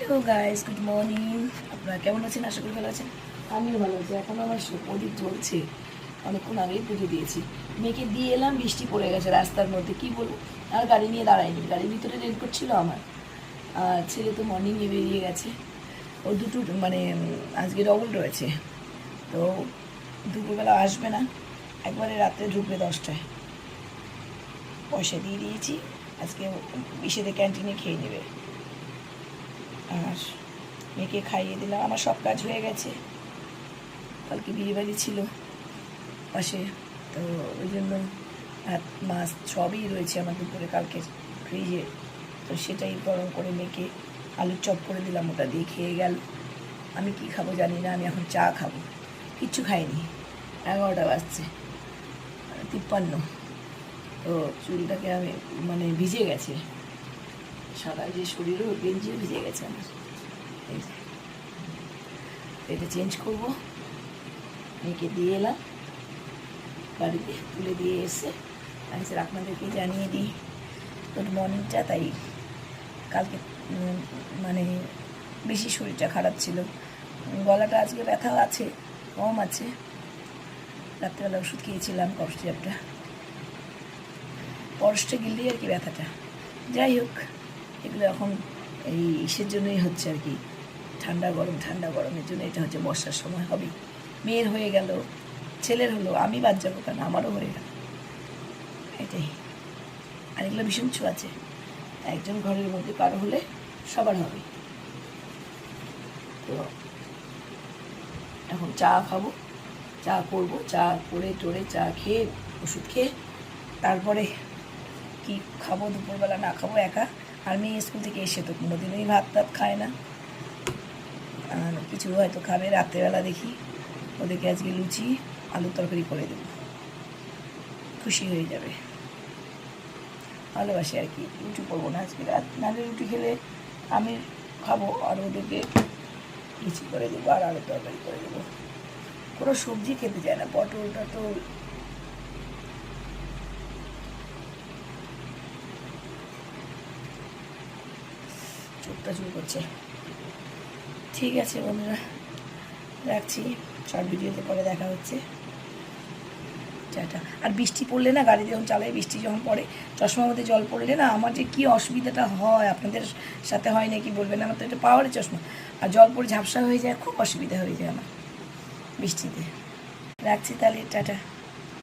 Hello guys, good morning. আপনারা কেমন আছেন? আশা করি ভালো আছেন। আমিও ভালো আছি। এখন আমার প্রদীপ জ্বলছে, অনেকক্ষণ আগেই পুজো দিয়েছি। মেয়েকে দিয়ে এলাম, বৃষ্টি পড়ে গেছে রাস্তার মধ্যে, কি বলবো। আর গাড়ি নিয়ে দাঁড়ায়নি, গাড়ির ভিতরে রেনকোট ছিল আমার। আর ছেলে তো মর্নিংয়ে বেরিয়ে গেছে। ও দুটো মানে আজকে ডবল রয়েছে, তো দুপুরবেলা আসবে না, একবারে রাত্রে ঢুকবে 10টায়। পয়সা দিয়ে দিয়েছি, আজকে ইসেতে ক্যান্টিনে খেয়ে নেবে। আর মেয়েকে খাইয়ে দিলাম, আমার সব কাজ হয়ে গেছে। কালকে বিয়েবাড়ি ছিল পাশে, তো ওই জন্য ভাত মাছ সবই রয়েছে আমার দুপুরে কালকে ফ্রিজে। তো সেটাই গরম করে মেয়েকে আলুর চপ করে দিলাম, ওটা দিয়ে খেয়ে গেল। আমি কি খাবো জানি না, আমি এখন চা খাবো। কিচ্ছু খাইনি, 11টা বাজছে 53। তো চুলটাকে আমি মানে ভিজে গেছে, সারা যে শরীরও গেঞ্জিও ভিজে গেছে আমার। এটা চেঞ্জ করবো। মেয়েকে দিয়ে এলাম, বাড়িতে তুলে দিয়ে এসে আমি স্যার আপনাদেরকে জানিয়ে দিই গুড মর্নিংটা। তাই কালকে মানে বেশি শরীরটা খারাপ ছিল, গলাটা আজকে ব্যথাও আছে, কম আছে। রাত্রেবেলা ওষুধ খেয়েছিলাম, কফ সিরাপটা, পরশটা গিললেই আর কি ব্যথাটা। যাই হোক, এগুলো এখন এই ইসের জন্যই হচ্ছে আর কি, ঠান্ডা গরমের জন্য। এটা হচ্ছে বর্ষার সময় হবে। মেয়ের হয়ে গেল, ছেলের হলো, আমি বাদ যাবো কেন, আমারও হয়ে গেল, এটাই। আর এগুলো ভীষণ ছোঁয়াচে, একজন ঘরের মধ্যে কারো হলে সবার হবে। তো এখন চা খাবো, চা করবো, চা করে টোরে চা খেয়ে ওষুধ খেয়ে তারপরে কি খাবো দুপুরবেলা না খাবো একা। আর মেয়ে স্কুল থেকে এসে তো কোনোদিনই ভাত টাত খায় না, আর কিছু হয়তো খাবে রাত্রেবেলা। দেখি ওদেরকে আজকে লুচি আলুর তরকারি করে দেবো, খুশি হয়ে যাবে। ভালোবাসি আর কি, রুটি করবো না আজকে রাত, নাহলে রুটি খেলে আমি খাবো আর ওদেরকে লুচি করে দেবো আর আলুর তরকারি করে দেবো। কোনো সবজি খেতে চায় না, পটল টটল। চোখটা চুল করছে। ঠিক আছে বন্ধুরা, রাখছি, শর্ট ভিডিওতে পরে দেখা হচ্ছে, টাটা। আর বৃষ্টি পড়লে না, গাড়ি যখন চালাই, বৃষ্টি যখন পড়ে, চশমার মধ্যে জল পড়লে না আমার যে কী অসুবিধাটা হয়, আপনাদের সাথে হয় নাকি বলবেন। আমার তো এটা পাওয়ারের চশমা, আর জল পড়ে ঝাপসা হয়ে যায়, খুব অসুবিধা হয়ে যায় আমার বৃষ্টিতে। রাখছি তাহলে, টাটা।